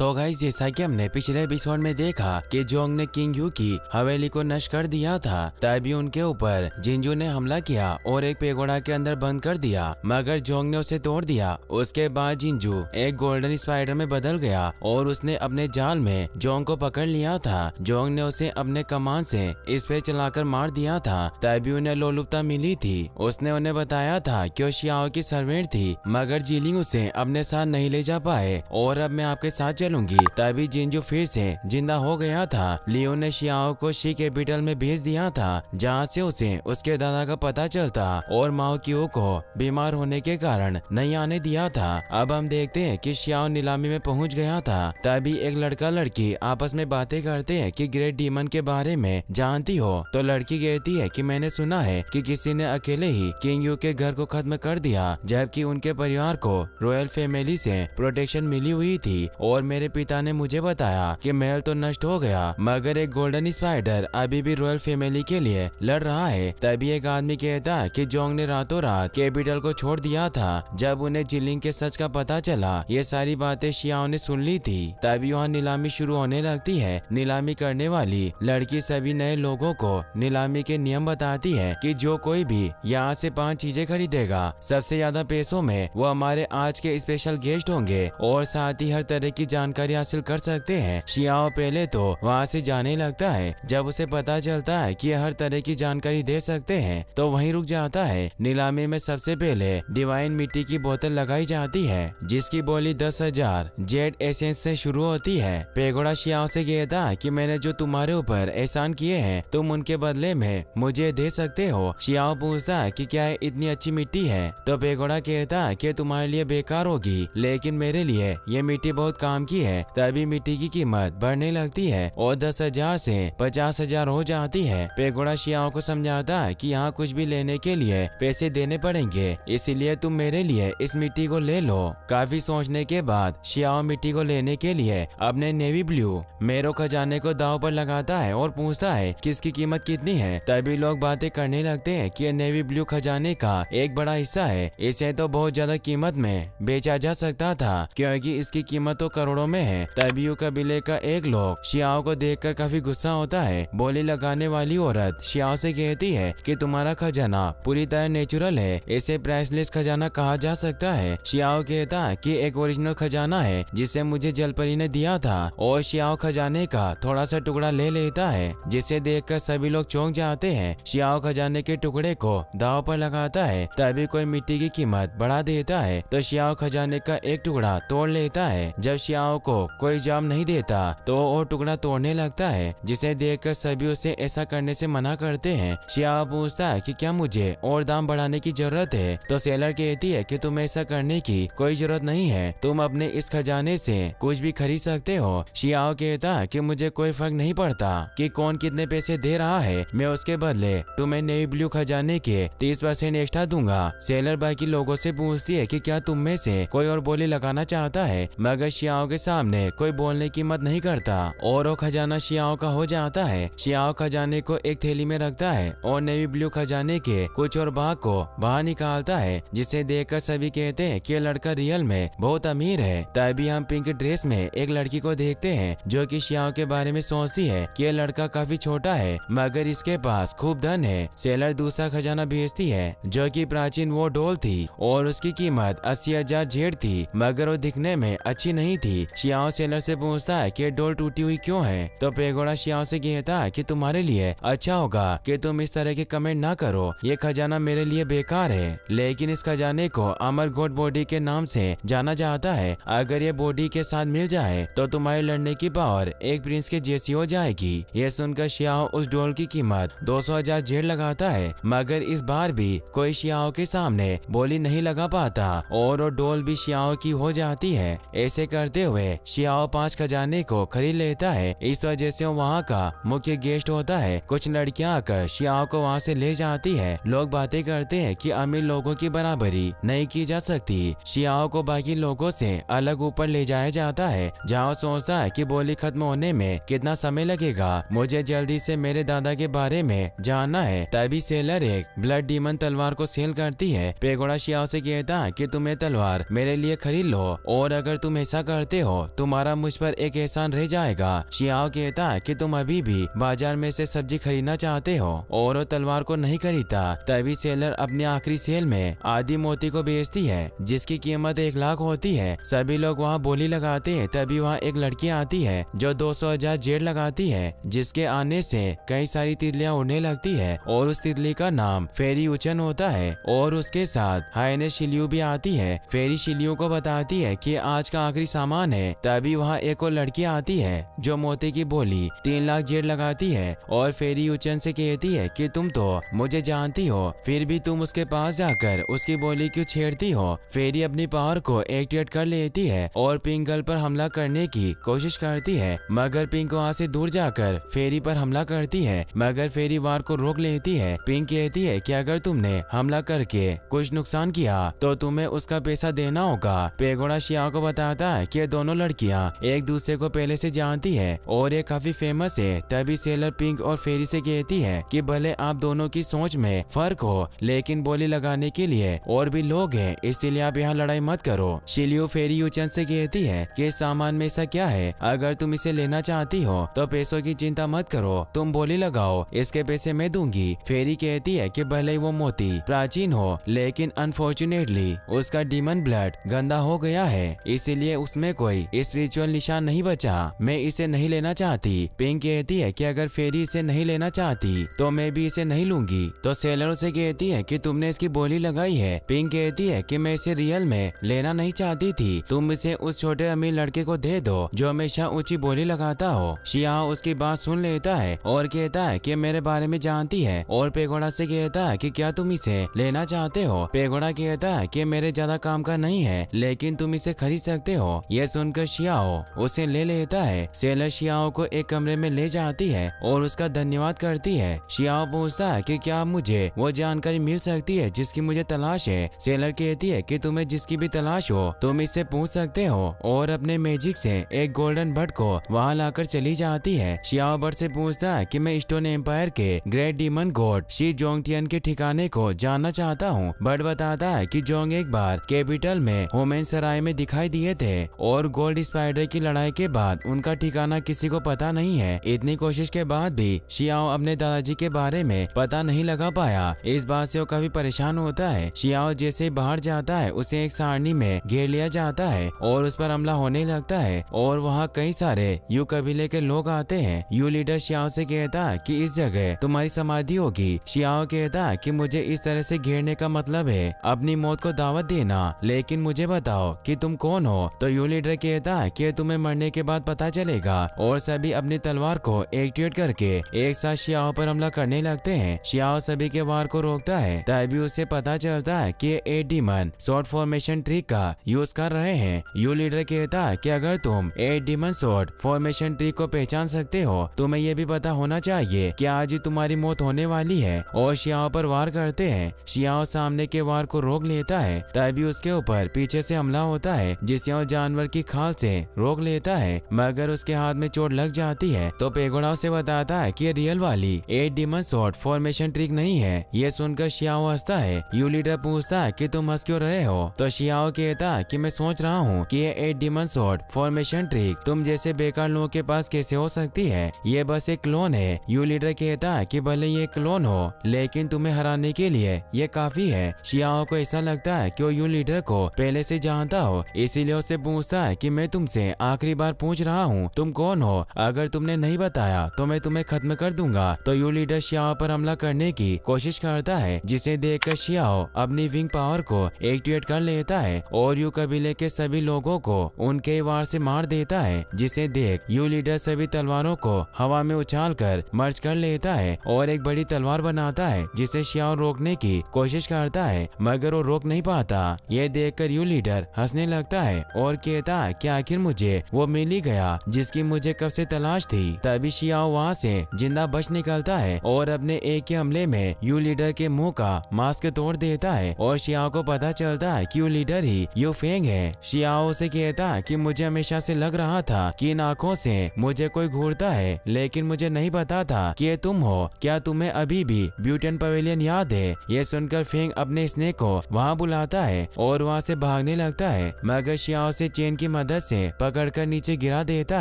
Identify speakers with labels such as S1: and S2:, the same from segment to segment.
S1: So guys, जैसा कि हमने पिछले एपिसोड में देखा कि जोंग ने किंग यू की हवेली को नष्ट कर दिया था, तभी उनके ऊपर जिंजू ने हमला किया और एक पेगोड़ा के अंदर बंद कर दिया, मगर जोंग ने उसे तोड़ दिया। उसके बाद जिंजू एक गोल्डन स्पाइडर में बदल गया और उसने अपने जाल में जोंग को पकड़ लिया था। जोंग ने उसे अपने कमान से इस पे चलाकर मार दिया था, तभी उन्हें लोलुपता मिली थी। उसने उन्हें बताया था कि वो शियाओ की सर्वेंट थी, मगर जीलिंग उसे अपने साथ नहीं ले जा पाए और अब मैं आपके साथ चलूंगी। तभी जिंजू फिर से जिंदा हो गया था। लियो ने शियाओ को शी कैपिटल में भेज दिया था, जहाँ से उसे उसके दादा का पता चलता और माओ क्यू को बीमार होने के कारण नहीं आने दिया था। अब हम देखते हैं कि शियाओ नीलामी में पहुंच गया था। तभी एक लड़का लड़की आपस में बातें करते हैं कि ग्रेट डीमन के बारे में जानती हो, तो लड़की कहती है कि मैंने सुना है कि किसी ने अकेले ही किंग यू के घर को खत्म कर दिया, जबकि उनके परिवार को रॉयल फैमिली से प्रोटेक्शन मिली हुई थी और मेरे पिता ने मुझे बताया कि महल तो नष्ट हो गया, मगर एक गोल्डन स्पाइडर अभी भी रॉयल फैमिली के लिए लड़ रहा है। तभी एक आदमी कहता है कि जोंग ने रातों रात कैपिटल को छोड़ दिया था। जब उन्हें जिलिंग के सच का पता चला, ये सारी बातें शियाओ ने सुन ली थी। तभी वहाँ नीलामी शुरू होने लगती है। नीलामी करने वाली लड़की सभी नए लोगों को नीलामी के नियम बताती है कि जो कोई भी यहाँ से 5 चीजें खरीदेगा, सबसे ज्यादा पैसों में वो हमारे आज के स्पेशल गेस्ट होंगे और साथ ही हर तरह की जानकारी हासिल कर सकते हैं। शियाओ पहले तो वहाँ से जाने लगता है। जब उसे पता चलता है कि हर तरह की जानकारी दे सकते हैं, तो वहीं रुक जाता है। नीलामी में सबसे पहले डिवाइन मिट्टी की बोतल लगाई जाती है, जिसकी बोली 10,000 जेड एसेंस से शुरू होती है। पेगोड़ा शियाओ से कहता है कि मैंने जो तुम्हारे ऊपर एहसान किए हैं, तुम उनके बदले में मुझे दे सकते हो। शियाओ पूछता है कि क्या इतनी अच्छी मिट्टी है, तो पेगोड़ा कहता है कि तुम्हारे लिए बेकार होगी, लेकिन मेरे लिए ये मिट्टी बहुत काम की है। तभी मिट्टी की कीमत बढ़ने लगती है और 10,000 से 50,000 हो जाती है। पेगोड़ा शियाओ को समझाता है कि यहाँ कुछ भी लेने के लिए पैसे देने पड़ेंगे, इसलिए तुम मेरे लिए इस मिट्टी को ले लो। काफी सोचने के बाद शियाओ मिट्टी को लेने के लिए अपने नेवी ब्लू मेरो खजाने को दाव पर लगाता है और पूछता है कि इसकी कीमत कितनी है। तभी लोग बातें करने लगते हैं कि नेवी ब्लू खजाने का एक बड़ा हिस्सा है, इसे तो बहुत ज्यादा कीमत में बेचा जा सकता था, क्योंकि इसकी कीमत तो करोड़ों में है। तभी यू कबीले का एक लोग शियाओ को देखकर काफी गुस्सा होता है। बोली लगाने वाली औरत शियाओ से कहती है कि तुम्हारा खजाना पूरी तरह नेचुरल है, इसे प्राइसलेस खजाना कहा जा सकता है। शियाओ कहता है कि एक ओरिजिनल खजाना है जिसे मुझे जलपरी ने दिया था, और शियाओ खजाने का थोड़ा सा टुकड़ा ले लेता है, जिसे देखकर सभी लोग चौंक जाते हैं। शियाओ खजाने के टुकड़े को दाव पर लगाता है। तभी कोई मिट्टी की कीमत बढ़ा देता है, तो शियाओ खजाने का एक टुकड़ा तोड़ लेता है। जब शियाओ को कोई जवाब नहीं देता तो वो टुकड़ा तोड़ने लगता है, जिसे देखकर सभी उसे ऐसा करने से मना करते हैं। शियाओ पूछता है कि क्या मुझे और दाम बढ़ाने की जरूरत है, तो सेलर कहती है कि तुम्हें ऐसा करने की कोई जरूरत नहीं है, तुम अपने इस खजाने से कुछ भी खरीद सकते हो। शियाओ कहता है कि मुझे कोई फर्क नहीं पड़ता कि कौन कितने पैसे दे रहा है, मैं उसके बदले तुम्हें नेवी ब्लू खजाने के 30% एक्स्ट्रा दूंगा। सेलर बाकी लोगों से पूछती है कि क्या तुम में से कोई और बोली लगाना चाहता है, मगर शियाओ के सामने कोई बोलने की हिम्मत नहीं करता और वो खजाना शियाओ का हो जाता है। शियाओ खजाने को एक थैली में रखता है और नेवी ब्लू खजाने के कुछ और भाग को बाहर निकालता है, जिसे देखकर सभी कहते हैं कि लड़का रियल में बहुत अमीर है। तभी हम पिंक ड्रेस में एक लड़की को देखते हैं जो कि शियाओ के बारे में सोचती है कि ये लड़का काफी छोटा है, मगर इसके पास खूब धन है। सेलर दूसरा खजाना भेजती है जो कि प्राचीन वो डॉल थी और उसकी कीमत 80,000 जेड थी, मगर वो दिखने में अच्छी नहीं थी। शियाओ सेलर से पूछता है कि डॉल टूटी हुई क्यों है, तो पेगोड़ा शियाओ से कहता है कि तुम्हारे लिए अच्छा होगा कि तुम इस तरह के कमेंट ना करो, ये खजाना मेरे लिए बेकार है, लेकिन इस खजाने को अमर गॉड बॉडी के नाम से जाना जाता है। अगर ये बॉडी के साथ मिल जाए तो तुम्हारी लड़ने की पावर एक प्रिंस के जैसी हो जाएगी। ये सुनकर शियाओ उस डॉल की कीमत 200,000 जेड लगाता है, मगर इस बार भी कोई शियाओ के सामने बोली नहीं लगा पाता और वो डॉल भी शियाओ की हो जाती है। ऐसे करते हुए शियाओ 5 खजाने को खरीद लेता है। इस वजह से वो वहाँ का मुख्य गेस्ट होता है। कुछ लड़कियां आकर शियाओ को वहाँ से ले जाती है। लोग बातें करते हैं कि अमीर लोगों की बराबरी नहीं की जा सकती। शियाओ को बाकी लोगों से अलग ऊपर ले जाया जाता है, जहाँ सोचता है कि बोली खत्म होने में कितना समय लगेगा, मुझे जल्दी से मेरे दादा के बारे में जानना है। तभी सेलर एक ब्लड डीमन तलवार को सेल करती है। पेगोड़ा शियाओ से कहता है कि तुम ये तलवार मेरे लिए खरीद लो, और अगर तुम ऐसा करते हो हो तुम्हारा मुझ पर एक एहसान रह जाएगा। शियाओ कहता है कि तुम अभी भी बाजार में से सब्जी खरीदना चाहते हो और वो तलवार को नहीं खरीदता। तभी सेलर अपने आखिरी सेल में आधी मोती को बेचती है जिसकी कीमत 1 लाख होती है। सभी लोग वहाँ बोली लगाते हैं। तभी वहाँ एक लड़की आती है जो 200,000 जेड लगाती है, जिसके आने से कई सारी तितलियाँ उड़ने लगती है और उस तितली का नाम फेरी उचन होता है। और उसके साथ हाइनेस शिलियू भी आती है। फेरी शिलियू को बताती है कि आज का आखिरी सामान है। तभी वहाँ एक और लड़की आती है जो मोती की बोली 3 लाख जेड लगाती है और फेरी उचन से कहती है कि तुम तो मुझे जानती हो, फिर भी तुम उसके पास जाकर उसकी बोली क्यों छेड़ती हो। फेरी अपनी पावर को एक्टिवेट कर लेती है और पिंक गर्ल पर हमला करने की कोशिश करती है, मगर पिंक वहाँ से दूर जाकर फेरी पर हमला करती है, मगर फेरी वार को रोक लेती है। पिंक कहती है कि अगर तुमने हमला करके कुछ नुकसान किया तो तुम्हें उसका पैसा देना होगा। पेगोड़ा शियाओ को बताता है कि दोनों लड़कियां एक दूसरे को पहले से जानती है और ये काफी फेमस है। तभी सेलर पिंक और फेरी से कहती है कि भले आप दोनों की सोच में फर्क हो, लेकिन बोली लगाने के लिए और भी लोग हैं, इसलिए आप यहाँ लड़ाई मत करो। शिलियो फेरी यूचन से कहती है कि सामान में ऐसा क्या है, अगर तुम इसे लेना चाहती हो तो पैसों की चिंता मत करो, तुम बोली लगाओ, इसके पैसे मैं दूंगी। फेरी कहती है कि भले ही वो मोती प्राचीन हो, लेकिन अनफॉर्चुनेटली उसका डीमन ब्लड गंदा हो गया है, इसीलिए उसमें कोई स्पिरिचुअल निशान नहीं बचा। मैं इसे नहीं लेना चाहती। पिंक कहती है कि अगर फेरी इसे नहीं लेना चाहती तो मैं भी इसे नहीं लूंगी। तो सेलर उसे कहती है कि तुमने इसकी बोली लगाई है। पिंक कहती है कि मैं इसे रियल में लेना नहीं चाहती थी, तुम इसे उस छोटे अमीर लड़के को दे दो जो हमेशा ऊंची बोली लगाता हो। शियाओ उसकी बात सुन लेता है और कहता है कि मेरे बारे में जानती है, और पेगोड़ा से कहता है कि क्या तुम इसे लेना चाहते हो। पेगोड़ा कहता है कि मेरे ज्यादा काम का नहीं है, लेकिन तुम इसे खरीद सकते हो। यह सुनकर शियाओ उसे ले लेता है। सेलर शियाओ को एक कमरे में ले जाती है और उसका धन्यवाद करती है। शियाओ पूछता है कि क्या मुझे वो जानकारी मिल सकती है जिसकी मुझे तलाश है। सेलर कहती है कि तुम्हें जिसकी भी तलाश हो तुम इससे पूछ सकते हो, और अपने मैजिक से एक गोल्डन बर्ड को वहाँ लाकर चली जाती है। शियाओ बर्ड से पूछता है कि मैं स्टोन एम्पायर के ग्रेट डीमन गॉड शी जोंगटियन के ठिकाने को जानना चाहता हूँ। बर्ड बताता है कि जोंग एक बार कैपिटल में होमेन सराय में दिखाई दिए थे और गोल्ड स्पाइडर की लड़ाई के बाद उनका ठिकाना किसी को पता नहीं है। इतनी कोशिश के बाद भी शियाओ अपने दादाजी के बारे में पता नहीं लगा पाया। इस बात से वो काफी परेशान होता है। शियाओ जैसे ही बाहर जाता है उसे एक सारणी में घेर लिया जाता है और उस पर हमला होने लगता है, और वहाँ कई सारे यू कबीले के लोग आते हैं। यू लीडर शियाओ से कहता है कि इस जगह तुम्हारी समाधि होगी। शियाओ कहता है कि मुझे इस तरह से घेरने का मतलब है अपनी मौत को दावत देना, लेकिन मुझे बताओ कि तुम कौन हो। तो यू लीडर कहता है कि तुम्हें मरने के बाद पता चलेगा, और सभी अपनी तलवार को एक्टिवेट करके एक साथ शियाओ पर हमला करने लगते हैं। शियाओ सभी के वार को रोकता है। तभी उसे पता चलता है कि 8 डीमन शॉर्ट फॉर्मेशन ट्रिक का यूज कर रहे हैं। यू लीडर कहता है कि अगर तुम 8 डीमन शॉर्ट फॉर्मेशन ट्रिक को पहचान सकते हो, तुम्हें यह भी पता होना चाहिए कि आज ही तुम्हारी मौत होने वाली है, और शियाओ पर वार करते हैं। शियाओ सामने के वार को रोक लेता है। तभी उसके ऊपर पीछे से हमला होता है जिसे वो जानवर की खाल से रोक लेता है, मगर उसके हाथ में चोट लग जाती है। तो पेगोड़ा उसे बताता है कि ये रियल वाली 8 डीमन शॉर्ट फॉर्मेशन ट्रिक नहीं है। ये सुनकर शियाओ हंसता है। यू लीडर पूछता है कि तुम हंस क्यों रहे हो। तो शियाओ कहता है कि मैं सोच रहा हूँ कि ये 8 डीमन शॉर्ट फॉर्मेशन ट्रिक तुम जैसे बेकार लोगों के पास कैसे हो सकती है, ये बस एक क्लोन है। यू लीडर कहता है कि भले ये क्लोन हो, लेकिन तुम्हें हराने के लिए ये काफी है। शियाओ को ऐसा लगता है कि वो यू लीडर को पहले से जानता हो, इसीलिए उससे पूछता है कि मैं तुमसे आखिरी बार पूछ रहा हूँ, तुम कौन हो, अगर तुमने नहीं बताया तो मैं तुम्हें खत्म कर दूंगा। तो यू लीडर शियाओ पर हमला करने की कोशिश करता है, जिसे देखकर शियाओ अपनी विंग पावर को एक्टिवेट कर लेता है और यू कबीले के सभी लोगों को उनके वार से मार देता है। जिसे देख यू लीडर सभी तलवारों को हवा में उछाल कर मर्ज कर लेता है और एक बड़ी तलवार बनाता है, जिसे शियाओ रोकने की कोशिश करता है, मगर वो रोक नहीं पाता। ये देखकर यू लीडर हंसने लगता है और कहता है कि आखिर मुझे वो मिल ही गया जिसकी मुझे कब से तलाश थी। तभी शियाओ वहाँ से जिंदा बच निकलता है और अपने एक के हमले में यू लीडर के मुंह का मास्क तोड़ देता है, और शियाओ को पता चलता है कि you leader he you Feng है। शियाओ से कहता है कि मुझे हमेशा से लग रहा था कि इन आँखों से मुझे कोई घूरता है, लेकिन मुझे नहीं पता था कि ये तुम हो। क्या तुम्हें अभी भी ब्यूटन पवेलियन याद है। ये सुनकर फेंग अपने स्नेक को वहाँ बुलाता है और वहाँ से भागने लगता है, मगर शियाओ से चेन की मदद से पकड़कर नीचे गिरा देता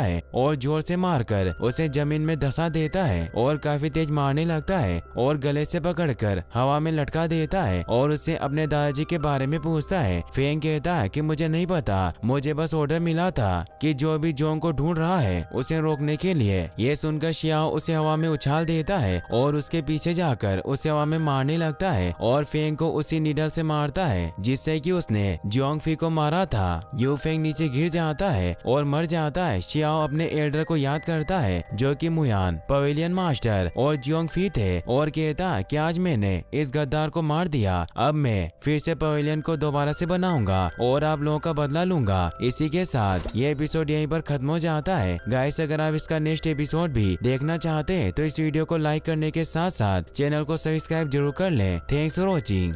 S1: है और जोर से मारकर उसे जमीन में धंसा देता है और काफी तेज मारने लगता है और गले से पकड़कर हवा में लटका देता है और उससे अपने दादाजी के बारे में पूछता है। फेंग कहता है कि मुझे नहीं पता, मुझे बस ऑर्डर मिला था कि जो भी जोंग को ढूंढ रहा है उसे रोकने के लिए। ये सुनकर शियाओ उसे हवा में उछाल देता है और उसके पीछे जाकर उसे हवा में मारने लगता है और फेंग को उसी नीडल से मारता है जिससे कि उसने जोंगफी को मारा था। यू फेंग नीचे गिर जाता है और मर जाता है। शियाओ अपने एल्डर को याद करता है जो कि मुयान, पवेलियन मास्टर और जोंगफी थे और कहता है कि आज मैंने इस गद्दार को मार दिया, अब मैं फिर से पवेलियन को दोबारा से बनाऊंगा और आप लोगों का बदला लूंगा। इसी के साथ ये एपिसोड यहीं पर खत्म हो जाता है। गाइस, अगर आप इसका नेक्स्ट एपिसोड भी देखना चाहते हैं तो इस वीडियो को लाइक करने के साथ साथ चैनल को सब्सक्राइब जरूर कर लें। Thanks for watching.